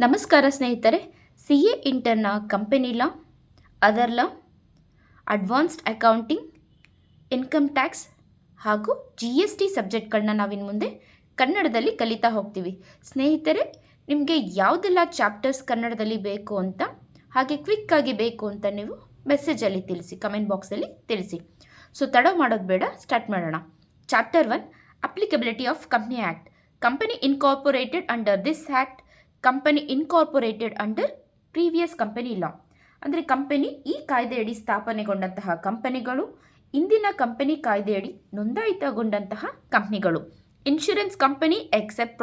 ನಮಸ್ಕಾರ ಸ್ನೇಹಿತರೆ. C A inter company law, other law, advanced accounting, income tax ಹಾಗೂ GST ಸಬ್ಜೆಕ್ಟ್ಗಳನ್ನ ನಾವಿನ್ನು ಮುಂದೆ ಕನ್ನಡದಲ್ಲಿ ಕಲಿತಾ ಹೋಗ್ತೀವಿ. ಸ್ನೇಹಿತರೆ, ನಿಮಗೆ ಯಾವುದೆಲ್ಲ ಚಾಪ್ಟರ್ಸ್ ಕನ್ನಡದಲ್ಲಿ ಬೇಕು ಅಂತ ಹಾಗೆ ಕ್ವಿಕ್ಕಾಗಿ ಬೇಕು ಅಂತ ನೀವು ಮೆಸೇಜಲ್ಲಿ ತಿಳಿಸಿ, ಕಮೆಂಟ್ ಬಾಕ್ಸಲ್ಲಿ ತಿಳಿಸಿ. ಸೊ ತಡ ಮಾಡೋದು ಬೇಡ, ಸ್ಟಾರ್ಟ್ ಮಾಡೋಣ. Chapter 1, applicability of company act. Company incorporated under this act, company incorporated under previous company ಲಾ. ಅಂದರೆ ಕಂಪನಿ ಈ ಕಾಯ್ದೆಯಡಿ ಸ್ಥಾಪನೆಗೊಂಡಂತಹ ಕಂಪನಿಗಳು ಇಂದಿನ ಕಂಪನಿ ಕಾಯ್ದೆಯಡಿ ನೋಂದಾಯಿತಗೊಂಡಂತಹ ಕಂಪನಿಗಳು. Insurance company except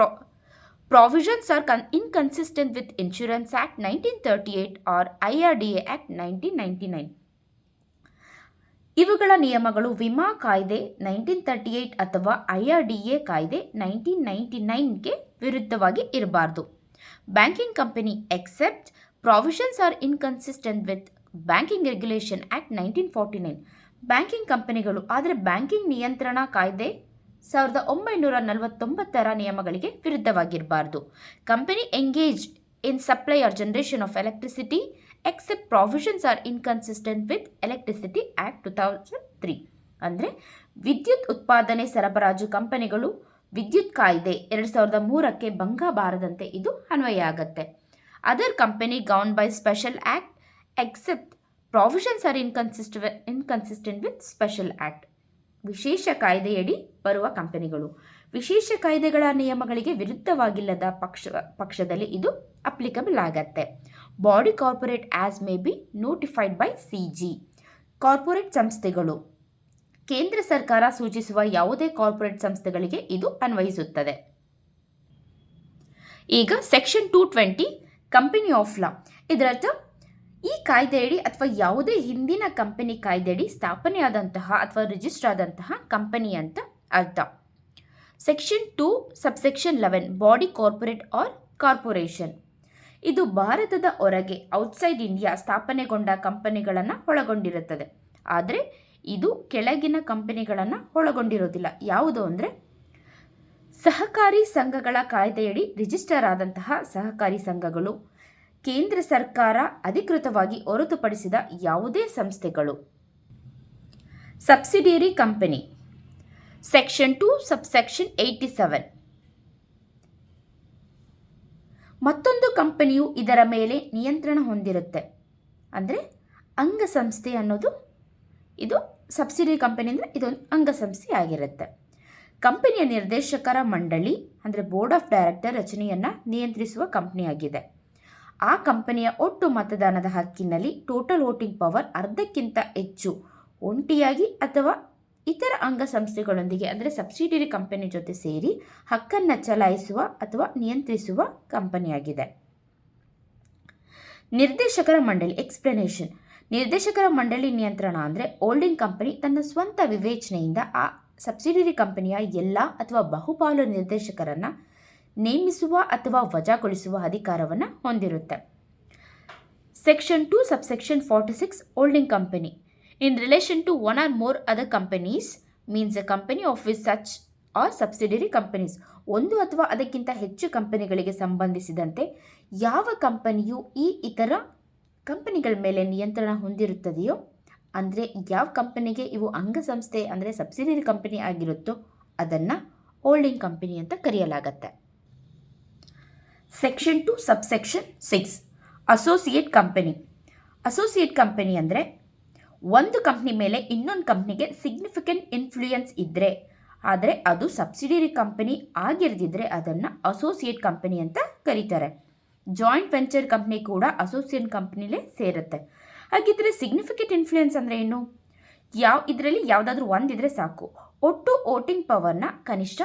provisions are inconsistent with Insurance Act 1938 or IRDA Act 1999. ಇವುಗಳ ನಿಯಮಗಳು ವಿಮಾ ಕಾಯ್ದೆ 1938 ಅಥವಾ IRDA ಕಾಯ್ದೆ 1999ಗೆ ವಿರುದ್ಧವಾಗಿ ಇರಬಾರದು. Banking company except provisions are inconsistent with banking regulation act 1949. Banking ಕಂಪನಿಗಳು ಆದರೆ ಬ್ಯಾಂಕಿಂಗ್ ನಿಯಂತ್ರಣ ಕಾಯ್ದೆ 1949ರ ನಿಯಮಗಳಿಗೆ ವಿರುದ್ಧವಾಗಿರಬಾರದು. Company engage in supply or generation of electricity except provisions are inconsistent with electricity act 2003. ಅಂದರೆ ವಿದ್ಯುತ್ ಉತ್ಪಾದನೆ ಸರಬರಾಜು ಕಂಪನಿಗಳು ವಿದ್ಯುತ್ ಕಾಯ್ದೆ 2003ಕ್ಕೆ ಭಂಗ ಬಾರದಂತೆ ಇದು ಅನ್ವಯ ಆಗತ್ತೆ. Other company governed by special act except provisions are inconsistent with special act. ವಿಶೇಷ ಕಾಯ್ದೆಯಡಿ ಬರುವ ಕಂಪನಿಗಳು ವಿಶೇಷ ಕಾಯ್ದೆಗಳ ನಿಯಮಗಳಿಗೆ ವಿರುದ್ಧವಾಗಿಲ್ಲದ ಪಕ್ಷದಲ್ಲಿ ಇದು ಅಪ್ಲಿಕಬಲ್ ಆಗತ್ತೆ. Body corporate as may be notified by CG. Corporate ಸಂಸ್ಥೆಗಳು ಕೇಂದ್ರ ಸರ್ಕಾರ ಸೂಚಿಸುವ ಯಾವುದೇ ಕಾರ್ಪೊರೇಟ್ ಸಂಸ್ಥೆಗಳಿಗೆ ಇದು ಅನ್ವಯಿಸುತ್ತದೆ. ಈಗ ಸೆಕ್ಷನ್ 220 ಕಂಪನಿ ಆಫ್ ಲಾ. ಇದರರ್ಥ ಈ ಕಾಯ್ದೆಯಡಿ ಅಥವಾ ಯಾವುದೇ ಹಿಂದಿನ ಕಂಪನಿ ಕಾಯ್ದೆಯಡಿ ಸ್ಥಾಪನೆಯಾದಂತಹ ಅಥವಾ ರಿಜಿಸ್ಟರ್ ಆದಂತಹ ಕಂಪನಿ ಅಂತ ಅರ್ಥ. Section 2 subsection 11 body corporate or corporation. ಇದು ಭಾರತದ ಹೊರಗೆ ಔಟ್ಸೈಡ್ ಇಂಡಿಯಾ ಸ್ಥಾಪನೆಗೊಂಡ ಕಂಪನಿಗಳನ್ನು ಒಳಗೊಂಡಿರುತ್ತದೆ. ಆದರೆ ಇದು ಕೆಳಗಿನ ಕಂಪನಿಗಳನ್ನು ಒಳಗೊಂಡಿರೋದಿಲ್ಲ. ಯಾವುದು ಅಂದರೆ ಸಹಕಾರಿ ಸಂಘಗಳ ಕಾಯ್ದೆಯಡಿ ರಿಜಿಸ್ಟರ್ ಆದಂತಹ ಸಹಕಾರಿ ಸಂಘಗಳು, ಕೇಂದ್ರ ಸರ್ಕಾರ ಅಧಿಕೃತವಾಗಿ ಹೊರತುಪಡಿಸಿದ ಯಾವುದೇ ಸಂಸ್ಥೆಗಳು. Subsidiary company section 2 subsection 87. ಮತ್ತೊಂದು ಕಂಪನಿಯು ಇದರ ಮೇಲೆ ನಿಯಂತ್ರಣ ಹೊಂದಿರುತ್ತೆ. ಅಂದರೆ ಅಂಗಸಂಸ್ಥೆ ಅನ್ನೋದು ಇದು ಸಬ್ಸಿಡಿಯರಿ ಕಂಪನಿ ಅಂದರೆ ಇದೊಂದು ಅಂಗಸಂಸ್ಥೆ ಆಗಿರುತ್ತೆ. ಕಂಪನಿಯ ನಿರ್ದೇಶಕರ ಮಂಡಳಿ ಅಂದರೆ ಬೋರ್ಡ್ ಆಫ್ ಡೈರೆಕ್ಟರ್ ರಚನೆಯನ್ನು ನಿಯಂತ್ರಿಸುವ ಕಂಪನಿಯಾಗಿದೆ. ಆ ಕಂಪನಿಯ ಒಟ್ಟು ಮತದಾನದ ಹಕ್ಕಿನಲ್ಲಿ ಟೋಟಲ್ ವೋಟಿಂಗ್ ಪವರ್ ಅರ್ಧಕ್ಕಿಂತ ಹೆಚ್ಚು ಒಂಟಿಯಾಗಿ ಅಥವಾ ಇತರ ಅಂಗಸಂಸ್ಥೆಗಳೊಂದಿಗೆ ಅಂದರೆ ಸಬ್ಸಿಡಿಯರಿ ಕಂಪನಿ ಜೊತೆ ಸೇರಿ ಹಕ್ಕನ್ನು ಚಲಾಯಿಸುವ ಅಥವಾ ನಿಯಂತ್ರಿಸುವ ಕಂಪನಿಯಾಗಿದೆ. ನಿರ್ದೇಶಕರ ಮಂಡಳಿ ಎಕ್ಸ್ಪ್ಲನೇಷನ್. ನಿರ್ದೇಶಕರ ಮಂಡಳಿ ನಿಯಂತ್ರಣ ಅಂದರೆ ಹೋಲ್ಡಿಂಗ್ ಕಂಪನಿ ತನ್ನ ಸ್ವಂತ ವಿವೇಚನೆಯಿಂದ ಆ ಸಬ್ಸಿಡಿಯರಿ ಕಂಪನಿಯ ಎಲ್ಲ ಅಥವಾ ಬಹುಪಾಲು ನಿರ್ದೇಶಕರನ್ನು ನೇಮಿಸುವ ಅಥವಾ ವಜಾಗೊಳಿಸುವ ಅಧಿಕಾರವನ್ನು ಹೊಂದಿರುತ್ತೆ. Section 2 subsection 46 holding company. In relation to one or more other companies means a company of which such are subsidiary companies. ಒಂದು ಅಥವಾ ಅದಕ್ಕಿಂತ ಹೆಚ್ಚು ಕಂಪನಿಗಳಿಗೆ ಸಂಬಂಧಿಸಿದಂತೆ ಯಾವ ಕಂಪನಿಯು ಈ ಇತರ ಕಂಪನಿಗಳ ಮೇಲೆ ನಿಯಂತ್ರಣ ಹೊಂದಿರುತ್ತದೆಯೋ, ಅಂದರೆ ಯಾವ ಕಂಪನಿಗೆ ಇವು ಅಂಗಸಂಸ್ಥೆ ಅಂದರೆ ಸಬ್ಸಿಡಿಯರಿ ಕಂಪನಿ ಆಗಿರುತ್ತೋ ಅದನ್ನು ಹೋಲ್ಡಿಂಗ್ ಕಂಪನಿ ಅಂತ ಕರೆಯಲಾಗತ್ತೆ. Section 2 subsection 6 associate company. Associate company ಅಂದರೆ ಒಂದು ಕಂಪ್ನಿ ಮೇಲೆ ಇನ್ನೊಂದು ಕಂಪ್ನಿಗೆ ಸಿಗ್ನಿಫಿಕೆಂಟ್ ಇನ್ಫ್ಲೂಯೆನ್ಸ್ ಇದ್ದರೆ, ಆದರೆ ಅದು ಸಬ್ಸಿಡಿಯರಿ ಕಂಪನಿ ಆಗಿರದಿದ್ದರೆ ಅದನ್ನು ಅಸೋಸಿಯೇಟ್ ಕಂಪನಿ ಅಂತ ಕರೀತಾರೆ. ಜಾಯಿಂಟ್ ವೆಂಚರ್ ಕಂಪ್ನಿ ಕೂಡ ಅಸೋಸಿಯೇಟ್ ಕಂಪ್ನಿಲೇ ಸೇರುತ್ತೆ. ಹಾಗಿದ್ರೆ ಸಿಗ್ನಿಫಿಕೆಂಟ್ ಇನ್ಫ್ಲೂಯೆನ್ಸ್ ಅಂದರೆ ಏನು? ಇದರಲ್ಲಿ ಯಾವುದಾದ್ರೂ ಒಂದಿದ್ರೆ ಸಾಕು. ಒಟ್ಟು ವೋಟಿಂಗ್ ಪವರ್ನ ಕನಿಷ್ಠ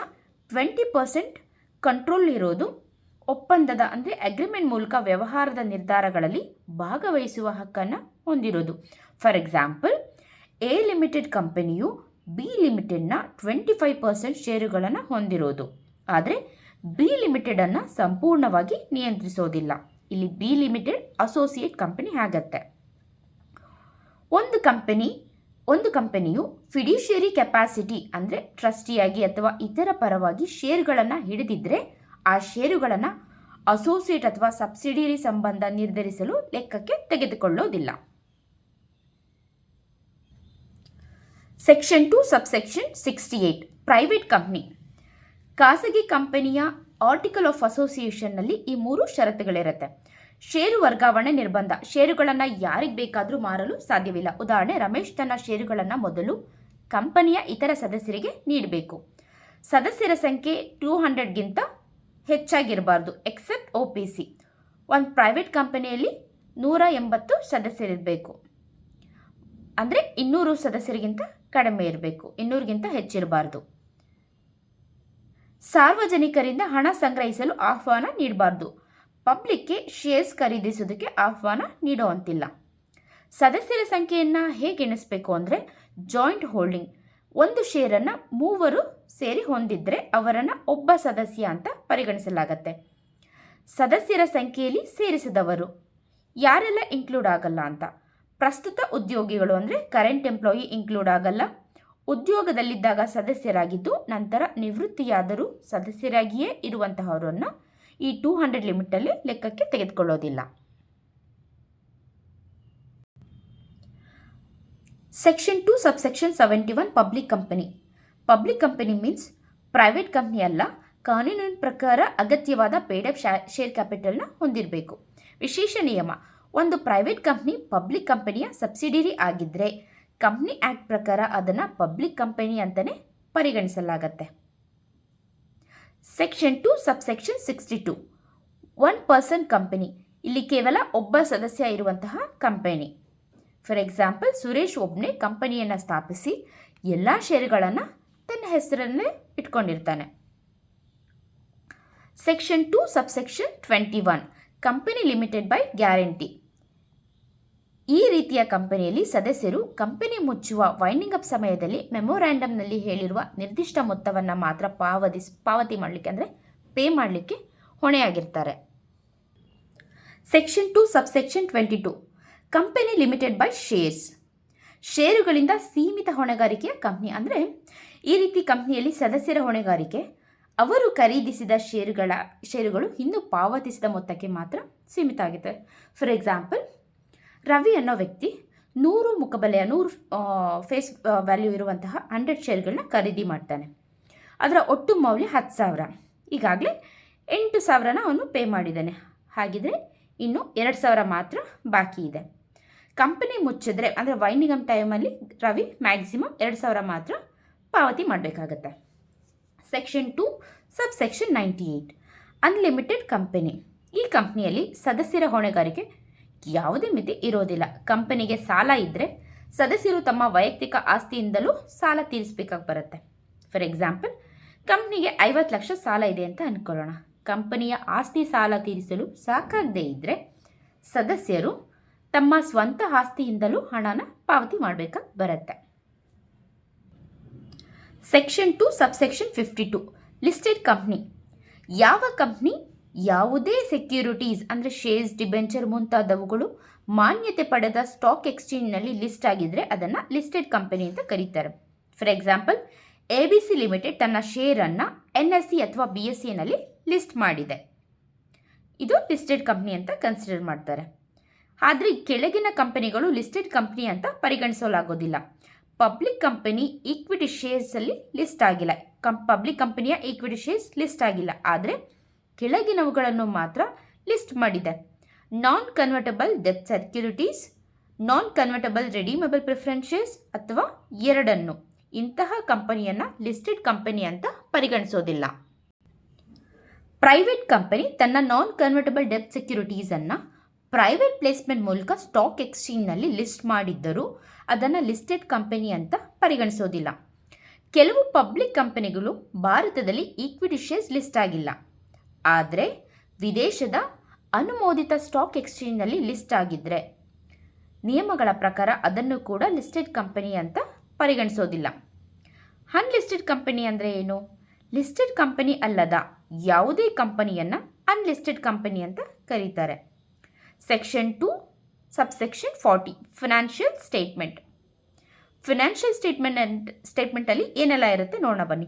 20% ಕಂಟ್ರೋಲ್ ಇರೋದು, ಒಪ್ಪಂದದ ಅಂದರೆ ಅಗ್ರಿಮೆಂಟ್ ಮೂಲಕ ವ್ಯವಹಾರದ ನಿರ್ಧಾರಗಳಲ್ಲಿ ಭಾಗವಹಿಸುವ ಹಕ್ಕನ್ನು ಹೊಂದಿರೋದು. ಫಾರ್ ಎಕ್ಸಾಂಪಲ್, ಎ ಲಿಮಿಟೆಡ್ ಕಂಪನಿಯು ಬಿ ಲಿಮಿಟೆಡ್ನ 25% ಷೇರುಗಳನ್ನು ಹೊಂದಿರೋದು. ಆದರೆ ಬಿ ಲಿಮಿಟೆಡನ್ನು ಸಂಪೂರ್ಣವಾಗಿ ನಿಯಂತ್ರಿಸೋದಿಲ್ಲ. ಇಲ್ಲಿ ಬಿ ಲಿಮಿಟೆಡ್ ಅಸೋಸಿಯೇಟ್ ಕಂಪನಿ ಆಗತ್ತೆ. ಒಂದು ಕಂಪನಿಯು ಫಿಡ್ಯೂಷಿಯರಿ ಕೆಪಾಸಿಟಿ ಅಂದರೆ ಟ್ರಸ್ಟಿಯಾಗಿ ಅಥವಾ ಇತರ ಪರವಾಗಿ ಷೇರುಗಳನ್ನು ಹಿಡಿದಿದ್ದರೆ ಆ ಷೇರುಗಳನ್ನು ಅಸೋಸಿಯೇಟ್ ಅಥವಾ ಸಬ್ಸಿಡಿಯರಿ ಸಂಬಂಧ ನಿರ್ಧರಿಸಲು ಲೆಕ್ಕಕ್ಕೆ ತೆಗೆದುಕೊಳ್ಳೋದಿಲ್ಲ. Section 2 subsection 68 private company. ಖಾಸಗಿ ಕಂಪನಿಯ ಆರ್ಟಿಕಲ್ ಆಫ್ ಅಸೋಸಿಯೇಷನ್ನಲ್ಲಿ ಈ 3 ಷರತ್ತುಗಳಿರುತ್ತೆ. ಷೇರು ವರ್ಗಾವಣೆ ನಿರ್ಬಂಧ. ಷೇರುಗಳನ್ನು ಯಾರಿಗೆ ಬೇಕಾದರೂ ಮಾರಲು ಸಾಧ್ಯವಿಲ್ಲ. ಉದಾಹರಣೆ, ರಮೇಶ್ ತನ್ನ ಷೇರುಗಳನ್ನು ಮೊದಲು ಕಂಪನಿಯ ಇತರ ಸದಸ್ಯರಿಗೆ ನೀಡಬೇಕು. ಸದಸ್ಯರ ಸಂಖ್ಯೆ 200ಗಿಂತ ಹೆಚ್ಚಾಗಿರಬಾರ್ದು ಎಕ್ಸೆಪ್ಟ್ OPC. ಒಂದು ಪ್ರೈವೇಟ್ ಕಂಪನಿಯಲ್ಲಿ 180 ಸದಸ್ಯರಿರಬೇಕು. ಅಂದರೆ 200 ಸದಸ್ಯರಿಗಿಂತ ಕಡಿಮೆ ಇರಬೇಕು, 200ಗಿಂತ ಹೆಚ್ಚಿರಬಾರ್ದು. ಸಾರ್ವಜನಿಕರಿಂದ ಹಣ ಸಂಗ್ರಹಿಸಲು ಆಹ್ವಾನ ನೀಡಬಾರ್ದು. ಪಬ್ಲಿಕ್ಗೆ ಶೇರ್ಸ್ ಖರೀದಿಸೋದಕ್ಕೆ ಆಹ್ವಾನ ನೀಡುವಂತಿಲ್ಲ. ಸದಸ್ಯರ ಸಂಖ್ಯೆಯನ್ನು ಹೇಗೆ ಎಣಿಸಬೇಕು ಅಂದರೆ ಜಾಯಿಂಟ್ ಹೋಲ್ಡಿಂಗ್. ಒಂದು ಶೇರನ್ನು 3 ಸೇರಿ ಹೊಂದಿದ್ರೆ ಅವರನ್ನು ಒಬ್ಬ ಸದಸ್ಯ ಅಂತ ಪರಿಗಣಿಸಲಾಗತ್ತೆ. ಸದಸ್ಯರ ಸಂಖ್ಯೆಯಲ್ಲಿ ಸೇರಿಸಿದವರು ಯಾರೆಲ್ಲ ಇನ್ಕ್ಲೂಡ್ ಆಗಲ್ಲ ಅಂತ. ಪ್ರಸ್ತುತ ಉದ್ಯೋಗಿಗಳು ಅಂದರೆ ಕರೆಂಟ್ ಎಂಪ್ಲಾಯಿ ಇನ್ಕ್ಲೂಡ್ ಆಗಲ್ಲ. ಉದ್ಯೋಗದಲ್ಲಿದ್ದಾಗ ಸದಸ್ಯರಾಗಿದ್ದು ನಂತರ ನಿವೃತ್ತಿಯಾದರೂ ಸದಸ್ಯರಾಗಿಯೇ ಇರುವಂತಹವರನ್ನು ಈ 200 ಲಿಮಿಟಲ್ಲಿ ಲೆಕ್ಕಕ್ಕೆ ತೆಗೆದುಕೊಳ್ಳೋದಿಲ್ಲ. Section 2 subsection 71 public company. Public company means private company ಅಲ್ಲ, ಕಾನೂನಿನ ಪ್ರಕಾರ ಅಗತ್ಯವಾದ ಪೇಡ್ ಅಪ್ ಶೇರ್ ಕ್ಯಾಪಿಟಲ್ನ ಹೊಂದಿರಬೇಕು. ವಿಶೇಷ ನಿಯಮ: ಒಂದು ಪ್ರೈವೇಟ್ ಕಂಪ್ನಿ ಪಬ್ಲಿಕ್ ಕಂಪನಿಯ ಸಬ್ಸಿಡಿಯರಿ ಆಗಿದ್ದರೆ ಕಂಪ್ನಿ ಆ್ಯಕ್ಟ್ ಪ್ರಕಾರ ಅದನ್ನು ಪಬ್ಲಿಕ್ ಕಂಪನಿ ಅಂತಲೇ ಪರಿಗಣಿಸಲಾಗತ್ತೆ. Section 2 subsection 62 one person company. ಇಲ್ಲಿ ಕೇವಲ ಒಬ್ಬ ಸದಸ್ಯ ಇರುವಂತಹ ಕಂಪನಿ. ಫಾರ್ ಎಕ್ಸಾಂಪಲ್, ಸುರೇಶ್ ಒಬ್ಬನೇ ಕಂಪನಿಯನ್ನು ಸ್ಥಾಪಿಸಿ ಎಲ್ಲ ಷೇರುಗಳನ್ನು ತನ್ನ ಹೆಸರಲ್ಲೇ ಇಟ್ಕೊಂಡಿರ್ತಾನೆ. Section 2 subsection 21 company limited by guarantee. ಈ ರೀತಿಯ ಕಂಪನಿಯಲ್ಲಿ ಸದಸ್ಯರು ಕಂಪನಿ ಮುಚ್ಚುವ ವೈಂಡಿಂಗ್ ಅಪ್ ಸಮಯದಲ್ಲಿ ಮೆಮೊರ್ಯಾಂಡಮ್ನಲ್ಲಿ ಹೇಳಿರುವ ನಿರ್ದಿಷ್ಟ ಮೊತ್ತವನ್ನು ಮಾತ್ರ ಪಾವತಿ ಮಾಡಲಿಕ್ಕೆ ಅಂದರೆ ಪೇ ಮಾಡಲಿಕ್ಕೆ ಹೊಣೆಯಾಗಿರ್ತಾರೆ. Section 2 subsection 22 company limited by shares. ಷೇರುಗಳಿಂದ ಸೀಮಿತ ಹೊಣೆಗಾರಿಕೆಯ ಕಂಪ್ನಿ. ಅಂದರೆ ಈ ರೀತಿ ಕಂಪ್ನಿಯಲ್ಲಿ ಸದಸ್ಯರ ಹೊಣೆಗಾರಿಕೆ ಅವರು ಖರೀದಿಸಿದ ಷೇರುಗಳು ಇನ್ನೂ ಪಾವತಿಸಿದ ಮೊತ್ತಕ್ಕೆ ಮಾತ್ರ ಸೀಮಿತ ಆಗಿದೆ. ಫಾರ್ ಎಕ್ಸಾಂಪಲ್, ರವಿ ಅನ್ನೋ ವ್ಯಕ್ತಿ 100 ಮುಖಬೆಲೆಯ 100 ಫೇಸ್ ವ್ಯಾಲ್ಯೂ ಇರುವಂತಹ 100 ಶೇರ್ಗಳನ್ನ ಖರೀದಿ ಮಾಡ್ತಾನೆ. ಅದರ ಒಟ್ಟು ಮೌಲ್ಯ 10,000. ಈಗಾಗಲೇ 8,000ನ ಅವನು ಪೇ ಮಾಡಿದ್ದಾನೆ. ಹಾಗಿದ್ರೆ ಇನ್ನು 2,000 ಮಾತ್ರ ಬಾಕಿ ಇದೆ. ಕಂಪನಿ ಮುಚ್ಚಿದ್ರೆ ಅಂದರೆ ವೈಂಡಿಂಗ್ ಅಪ್ ಟೈಮಲ್ಲಿ ರವಿ ಮ್ಯಾಕ್ಸಿಮಮ್ 2,000 ಮಾತ್ರ ಪಾವತಿ ಮಾಡಬೇಕಾಗತ್ತೆ. Section 2 subsection 98 unlimited company. ಈ ಕಂಪ್ನಿಯಲ್ಲಿ ಸದಸ್ಯರ ಹೊಣೆಗಾರಿಕೆ ಯಾವುದೇ ಮಿತಿ ಇರೋದಿಲ್ಲ. ಕಂಪನಿಗೆ ಸಾಲ ಇದ್ದರೆ ಸದಸ್ಯರು ತಮ್ಮ ವೈಯಕ್ತಿಕ ಆಸ್ತಿಯಿಂದಲೂ ಸಾಲ ತೀರಿಸಬೇಕಾಗಿ ಬರುತ್ತೆ. ಫಾರ್ ಎಕ್ಸಾಂಪಲ್, ಕಂಪ್ನಿಗೆ 50 ಲಕ್ಷ ಸಾಲ ಇದೆ ಅಂತ ಅಂದ್ಕೊಳ್ಳೋಣ. ಕಂಪನಿಯ ಆಸ್ತಿ ಸಾಲ ತೀರಿಸಲು ಸಾಕಾಗದೇ ಇದ್ದರೆ ಸದಸ್ಯರು ತಮ್ಮ ಸ್ವಂತ ಆಸ್ತಿಯಿಂದಲೂ ಹಣನ ಪಾವತಿ ಮಾಡಬೇಕಾಗಿ ಬರುತ್ತೆ. Section 2 subsection 52 listed company. ಯಾವ ಕಂಪ್ನಿ ಯಾವುದೇ ಸೆಕ್ಯೂರಿಟೀಸ್ ಅಂದರೆ ಶೇರ್ಸ್, ಡಿಬೆಂಚರ್ ಮುಂತಾದವುಗಳು ಮಾನ್ಯತೆ ಪಡೆದ ಸ್ಟಾಕ್ ಎಕ್ಸ್ಚೇಂಜ್ನಲ್ಲಿ ಲಿಸ್ಟ್ ಆಗಿದ್ದರೆ ಅದನ್ನು ಲಿಸ್ಟೆಡ್ ಕಂಪನಿ ಅಂತ ಕರೀತಾರೆ. ಫಾರ್ ಎಕ್ಸಾಂಪಲ್, ABC ಲಿಮಿಟೆಡ್ ತನ್ನ ಶೇರನ್ನು NSE ಅಥವಾ BSEನಲ್ಲಿ ಲಿಸ್ಟ್ ಮಾಡಿದೆ. ಇದು ಲಿಸ್ಟೆಡ್ ಕಂಪ್ನಿ ಅಂತ ಕನ್ಸಿಡರ್ ಮಾಡ್ತಾರೆ. ಆದರೆ ಕೆಳಗಿನ ಕಂಪನಿಗಳು ಲಿಸ್ಟೆಡ್ ಕಂಪ್ನಿ ಅಂತ ಪರಿಗಣಿಸಲಾಗೋದಿಲ್ಲ. ಪಬ್ಲಿಕ್ ಕಂಪನಿ ಈಕ್ವಿಟಿ ಶೇರ್ಸಲ್ಲಿ ಲಿಸ್ಟ್ ಆಗಿಲ್ಲ. ಪಬ್ಲಿಕ್ ಕಂಪನಿಯ ಈಕ್ವಿಟಿ ಶೇರ್ಸ್ ಲಿಸ್ಟ್ ಆಗಿಲ್ಲ, ಆದರೆ ಕೆಳಗಿನವುಗಳನ್ನು ಮಾತ್ರ ಲಿಸ್ಟ್ ಮಾಡಿದೆ. ನಾನ್ ಕನ್ವರ್ಟಬಲ್ ಡೆಟ್ ಸೆಕ್ಯೂರಿಟೀಸ್, ನಾನ್ ಕನ್ವರ್ಟಬಲ್ ರೆಡೀಮಬಲ್ ಪ್ರಿಫರೆನ್ಸ್ ಶೇರ್ಸ್ ಅಥವಾ ಎರಡನ್ನು. ಇಂತಹ ಕಂಪನಿಯನ್ನು ಲಿಸ್ಟೆಡ್ ಕಂಪನಿ ಅಂತ ಪರಿಗಣಿಸೋದಿಲ್ಲ. ಪ್ರೈವೇಟ್ ಕಂಪನಿ ತನ್ನ ನಾನ್ ಕನ್ವರ್ಟಬಲ್ ಡೆಟ್ ಸೆಕ್ಯೂರಿಟೀಸನ್ನು ಪ್ರೈವೇಟ್ ಪ್ಲೇಸ್ಮೆಂಟ್ ಮೂಲಕ ಸ್ಟಾಕ್ ಎಕ್ಸ್ಚೇಂಜ್ನಲ್ಲಿ ಲಿಸ್ಟ್ ಮಾಡಿದ್ದರೂ ಅದನ್ನು ಲಿಸ್ಟೆಡ್ ಕಂಪನಿ ಅಂತ ಪರಿಗಣಿಸೋದಿಲ್ಲ. ಕೆಲವು ಪಬ್ಲಿಕ್ ಕಂಪನಿಗಳು ಭಾರತದಲ್ಲಿ ಈಕ್ವಿಟಿ ಶೇರ್ಸ್ ಲಿಸ್ಟ್ ಆಗಿಲ್ಲ, ಆದರೆ ವಿದೇಶದ ಅನುಮೋದಿತ ಸ್ಟಾಕ್ ಎಕ್ಸ್ಚೇಂಜ್ನಲ್ಲಿ ಲಿಸ್ಟ್ ಆಗಿದ್ದರೆ ನಿಯಮಗಳ ಪ್ರಕಾರ ಅದನ್ನು ಕೂಡ ಲಿಸ್ಟೆಡ್ ಕಂಪನಿ ಅಂತ ಪರಿಗಣಿಸೋದಿಲ್ಲ. ಅನ್ಲಿಸ್ಟೆಡ್ ಕಂಪನಿ ಅಂದರೆ ಏನು? ಲಿಸ್ಟೆಡ್ ಕಂಪನಿ ಅಲ್ಲದ ಯಾವುದೇ ಕಂಪನಿಯನ್ನು ಅನ್ಲಿಸ್ಟೆಡ್ ಕಂಪನಿ ಅಂತ ಕರೀತಾರೆ. Section 2 subsection 40 financial statement. Financial ಸ್ಟೇಟ್ಮೆಂಟಲ್ಲಿ ಏನೆಲ್ಲ ಇರುತ್ತೆ ನೋಡೋಣ ಬನ್ನಿ.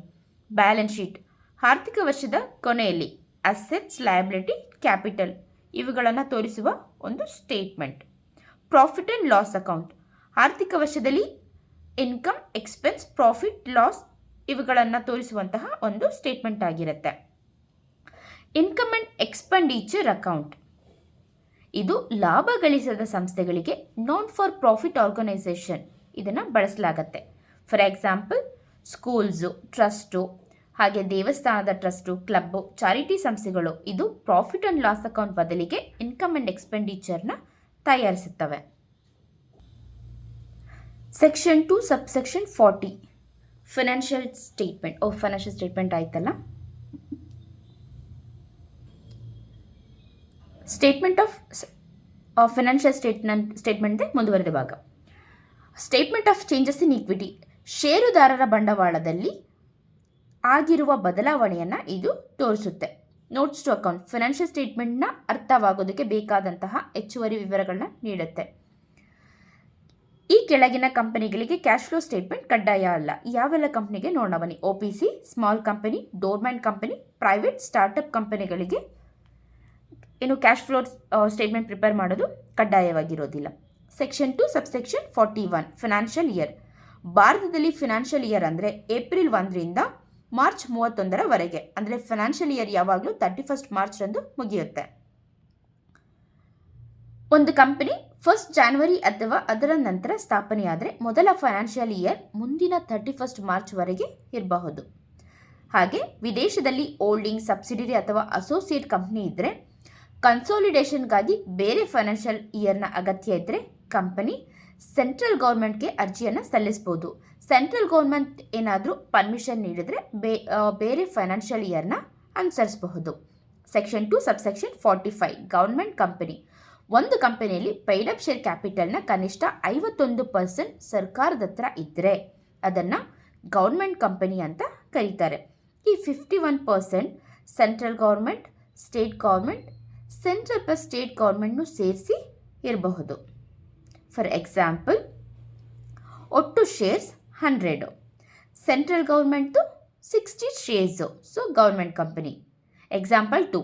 ಬ್ಯಾಲೆನ್ಸ್ ಶೀಟ್ ಆರ್ಥಿಕ ವರ್ಷದ ಕೊನೆಯಲ್ಲಿ ಅಸೆಟ್ಸ್, ಲಯಬಿಲಿಟಿ, ಕ್ಯಾಪಿಟಲ್ ಇವುಗಳನ್ನು ತೋರಿಸುವ ಒಂದು statement. Profit and loss account ಆರ್ಥಿಕ ವರ್ಷದಲ್ಲಿ ಇನ್ಕಮ್, ಎಕ್ಸ್ಪೆನ್ಸ್, ಪ್ರಾಫಿಟ್, ಲಾಸ್ ಇವುಗಳನ್ನು ತೋರಿಸುವಂತಹ ಒಂದು ಸ್ಟೇಟ್ಮೆಂಟ್ ಆಗಿರುತ್ತೆ. ಇನ್ಕಮ್ ಆ್ಯಂಡ್ ಎಕ್ಸ್ಪೆಂಡಿಚರ್ ಅಕೌಂಟ್ ಇದು ಲಾಭ ಗಳಿಸದ ಸಂಸ್ಥೆಗಳಿಗೆ ನಾನ್ ಫಾರ್ ಪ್ರಾಫಿಟ್ ಆರ್ಗನೈಸೇಷನ್ ಇದನ್ನು ಬಳಸಲಾಗತ್ತೆ. ಫಾರ್ ಎಕ್ಸಾಂಪಲ್ ಸ್ಕೂಲ್ಸು, ಟ್ರಸ್ಟು, ಹಾಗೆ ದೇವಸ್ಥಾನದ ಟ್ರಸ್ಟು, ಕ್ಲಬ್ಬು, ಚಾರಿಟಿ ಸಂಸ್ಥೆಗಳು ಇದು ಪ್ರಾಫಿಟ್ ಆ್ಯಂಡ್ ಲಾಸ್ ಅಕೌಂಟ್ ಬದಲಿಗೆ ಇನ್ಕಮ್ ಆ್ಯಂಡ್ ಎಕ್ಸ್ಪೆಂಡಿಚರ್ನ ತಯಾರಿಸುತ್ತವೆ. Section 2 subsection 40 financial statement. Financial statement ಆಯ್ತಲ್ಲ. ಸ್ಟೇಟ್ಮೆಂಟ್ ಆಫ್ ಫೈನಾನ್ಷಿಯಲ್ ಸ್ಟೇಟ್ಮೆಂಟ್ ಮುಂದುವರೆದ ಭಾಗ. Statement of changes in equity ಷೇರುದಾರರ ಬಂಡವಾಳದಲ್ಲಿ ಆಗಿರುವ ಬದಲಾವಣೆಯನ್ನು ಇದು ತೋರಿಸುತ್ತೆ. ನೋಟ್ಸ್ ಟು ಅಕೌಂಟ್ ಫೈನಾನ್ಷಿಯಲ್ ಸ್ಟೇಟ್ಮೆಂಟ್ನ ಅರ್ಥವಾಗೋದಕ್ಕೆ ಬೇಕಾದಂತಹ ಹೆಚ್ಚುವರಿ ವಿವರಗಳನ್ನ ನೀಡುತ್ತೆ. ಈ ಕೆಳಗಿನ ಕಂಪನಿಗಳಿಗೆ ಕ್ಯಾಶ್ ಫ್ಲೋ ಸ್ಟೇಟ್ಮೆಂಟ್ ಕಡ್ಡಾಯ ಅಲ್ಲ. ಯಾವೆಲ್ಲ ಕಂಪನಿಗೆ ನೋಡೋಣ ಬನ್ನಿ. OPC, small company, dormant company, private startup ಕಂಪನಿಗಳಿಗೆ ಏನು ಕ್ಯಾಶ್ ಫ್ಲೋ ಸ್ಟೇಟ್ಮೆಂಟ್ ಪ್ರಿಪೇರ್ ಮಾಡೋದು ಕಡ್ಡಾಯವಾಗಿರೋದಿಲ್ಲ. ಸೆಕ್ಷನ್ 2 ಸಬ್ಸೆಕ್ಷನ್ 41 ಫಿನಾನ್ಷಿಯಲ್ ಇಯರ್ ಭಾರತದಲ್ಲಿ ಫಿನಾನ್ಷಿಯಲ್ ಇಯರ್ ಅಂದರೆ ಏಪ್ರಿಲ್ 1ರಿಂದ ಮಾರ್ಚ್ 31ರವರೆಗೆ, ಅಂದರೆ ಫಿನಾನ್ಷಿಯಲ್ ಇಯರ್ ಯಾವಾಗಲೂ 31 ಮಾರ್ಚ್ರಂದು ಮುಗಿಯುತ್ತೆ. ಒಂದು ಕಂಪನಿ 1 ಜನವರಿ ಅಥವಾ ಅದರ ನಂತರ ಸ್ಥಾಪನೆಯಾದರೆ ಮೊದಲ ಫೈನಾನ್ಷಿಯಲ್ ಇಯರ್ ಮುಂದಿನ 31 ಮಾರ್ಚ್ವರೆಗೆ ಇರಬಹುದು. ಹಾಗೆ ವಿದೇಶದಲ್ಲಿ ಹೋಲ್ಡಿಂಗ್, ಸಬ್ಸಿಡಿಯರಿ ಅಥವಾ ಅಸೋಸಿಯೇಟ್ ಕಂಪನಿ ಇದ್ದರೆ ಕನ್ಸಾಲಿಡೇಷನ್ಗಾಗಿ ಬೇರೆ ಫೈನಾನ್ಷಿಯಲ್ ಇಯರ್ನ ಅಗತ್ಯ ಇದ್ದರೆ ಕಂಪನಿ ಸೆಂಟ್ರಲ್ ಗೌರ್ಮೆಂಟ್ಗೆ ಅರ್ಜಿಯನ್ನು ಸಲ್ಲಿಸಬಹುದು. ಸೆಂಟ್ರಲ್ ಗೌರ್ಮೆಂಟ್ ಏನಾದರೂ ಪರ್ಮಿಷನ್ ನೀಡಿದರೆ ಬೇರೆ ಫೈನಾನ್ಷಿಯಲ್ ಇಯರ್ನ ಅನುಸರಿಸಬಹುದು. ಸೆಕ್ಷನ್ 2 ಸಬ್ಸೆಕ್ಷನ್ 45 ಗೌರ್ಮೆಂಟ್ ಕಂಪನಿ ಒಂದು ಕಂಪನಿಯಲ್ಲಿ ಪೇಯ್ಡ್ ಅಪ್ ಶೇರ್ ಕ್ಯಾಪಿಟಲ್ನ ಕನಿಷ್ಠ 51% ಸರ್ಕಾರದ ಹತ್ರ ಇದ್ದರೆ ಅದನ್ನು ಗೌರ್ಮೆಂಟ್ ಕಂಪನಿ ಅಂತ ಕರೀತಾರೆ. ಈ 51% central government, state government, central plus state ಗೌರ್ಮೆಂಟ್ನು ಸೇರಿಸಿ ಇರಬಹುದು. ಫಾರ್ ಎಕ್ಸಾಂಪಲ್ ಒಟ್ಟು ಶೇರ್ಸ್ 100, ಸೆಂಟ್ರಲ್ ಗೌರ್ಮೆಂಟ್ದು 60 shares, so government company. Example 2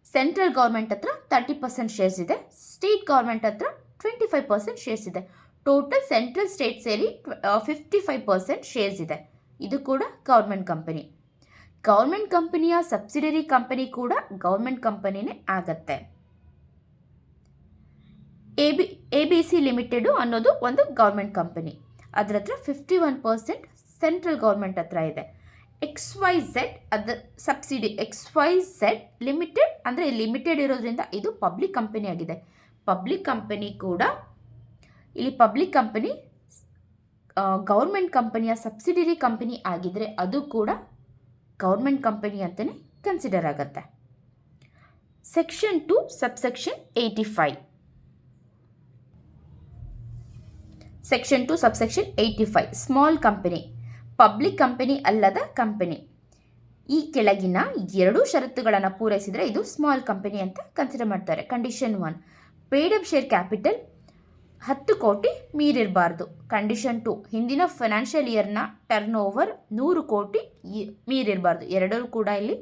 central government ಹತ್ರ 30% ಶೇರ್ಸ್ ಇದೆ, ಸ್ಟೇಟ್ ಗೌರ್ಮೆಂಟ್ ಹತ್ರ 25% ಶೇರ್ಸ್ ಇದೆ. ಟೋಟಲ್ ಸೆಂಟ್ರಲ್ ಸ್ಟೇಟ್ ಸೇರಿ 55% ಶೇರ್ಸ್ ಇದೆ. ಇದು ಕೂಡ ಗೌರ್ಮೆಂಟ್ ಕಂಪನಿ. ಗೌರ್ಮೆಂಟ್ ಕಂಪನಿಯ ಸಬ್ಸಿಡರಿ ಕಂಪನಿ ಕೂಡ ಗೌರ್ಮೆಂಟ್ ಕಂಪನಿನೇ ಆಗತ್ತೆ. ABC ಲಿಮಿಟೆಡ್ ಅನ್ನೋದು ಒಂದು ಗೌರ್ಮೆಂಟ್ ಕಂಪನಿ, ಅದರ ಹತ್ರ 51% ಸೆಂಟ್ರಲ್ ಗೌರ್ಮೆಂಟ್ ಹತ್ರ ಇದೆ. XYZ ಅದರ ಸಬ್ಸಿಡಿ XYZ ಲಿಮಿಟೆಡ್ ಅಂದರೆ ಲಿಮಿಟೆಡ್ ಇರೋದ್ರಿಂದ ಇದು ಪಬ್ಲಿಕ್ ಕಂಪನಿ ಆಗಿದೆ. ಪಬ್ಲಿಕ್ ಕಂಪನಿ ಕೂಡ ಇಲ್ಲಿ ಪಬ್ಲಿಕ್ ಕಂಪನಿ ಗೌರ್ಮೆಂಟ್ ಕಂಪನಿಯ ಸಬ್ಸಿಡಿಯರಿ ಕಂಪನಿ ಆಗಿದ್ದರೆ ಅದು ಕೂಡ ಗೌರ್ಮೆಂಟ್ ಕಂಪನಿ ಅಂತಲೇ ಕನ್ಸಿಡರ್ ಆಗುತ್ತೆ. Section 2 subsection 85 section 2 subsection 85 small company public company ಅಲ್ಲದ ಕಂಪನಿ. ಈ ಕೆಳಗಿನ 2 ಷರತ್ತುಗಳನ್ನು ಪೂರೈಸಿದರೆ ಇದು ಸ್ಮಾಲ್ ಕಂಪನಿ ಅಂತ ಕನ್ಸಿಡರ್ ಮಾಡ್ತಾರೆ. Condition 1 paid up share capital 10 ಕೋಟಿ ಮೀರಿರಬಾರ್ದು. ಕಂಡೀಷನ್ 2 ಹಿಂದಿನ ಫೈನಾನ್ಷಿಯಲ್ ಇಯರ್ನ ಟರ್ನ್ ಓವರ್ 100 ಕೋಟಿ ಮೀರಿರಬಾರ್ದು. ಎರಡರೂ ಕೂಡ ಇಲ್ಲಿ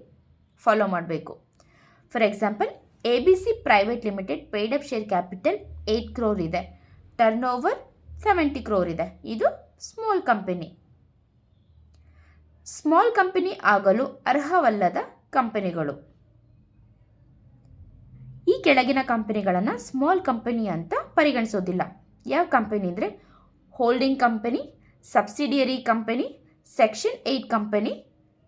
ಫಾಲೋ ಮಾಡಬೇಕು. For example ABC private limited paid up share capital 8 crore ಇದೆ, ಟರ್ನ್ ಓವರ್ 70 crore ಇದೆ. ಇದು ಸ್ಮಾಲ್ ಕಂಪನಿ. ಸ್ಮಾಲ್ ಕಂಪನಿ ಆಗಲು ಅರ್ಹವಲ್ಲದ ಕಂಪನಿಗಳು. ಈ ಕೆಳಗಿನ ಕಂಪನಿಗಳನ್ನು ಸ್ಮಾಲ್ ಕಂಪನಿ ಅಂತ ಪರಿಗಣಿಸೋದಿಲ್ಲ. ಯಾವ ಕಂಪನಿ ಅಂದರೆ holding company, subsidiary company, section 8 company,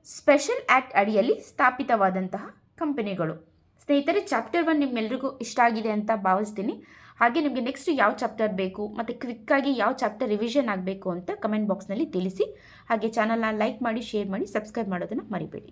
special act ಅಡಿಯಲ್ಲಿ ಸ್ಥಾಪಿತವಾದಂತಹ ಕಂಪನಿಗಳು. ಸ್ನೇಹಿತರೆ, ಚಾಪ್ಟರ್ 1 ನಿಮ್ಮೆಲ್ರಿಗೂ ಇಷ್ಟ ಆಗಿದೆ ಅಂತ ಭಾವಿಸ್ತೀನಿ. ಹಾಗೆ ನಿಮಗೆ ನೆಕ್ಸ್ಟ್ ಯಾವ ಚಾಪ್ಟರ್ ಬೇಕು ಮತ್ತು ಕ್ವಿಕ್ಕಾಗಿ ಯಾವ ಚಾಪ್ಟರ್ ರಿವಿಷನ್ ಆಗಬೇಕು ಅಂತ ಕಮೆಂಟ್ ಬಾಕ್ಸ್ನಲ್ಲಿ ತಿಳಿಸಿ. ಹಾಗೆ ಚಾನಲ್ನ ಲೈಕ್ ಮಾಡಿ, ಶೇರ್ ಮಾಡಿ, ಸಬ್ಸ್ಕ್ರೈಬ್ ಮಾಡೋದನ್ನು ಮರಿಬೇಡಿ.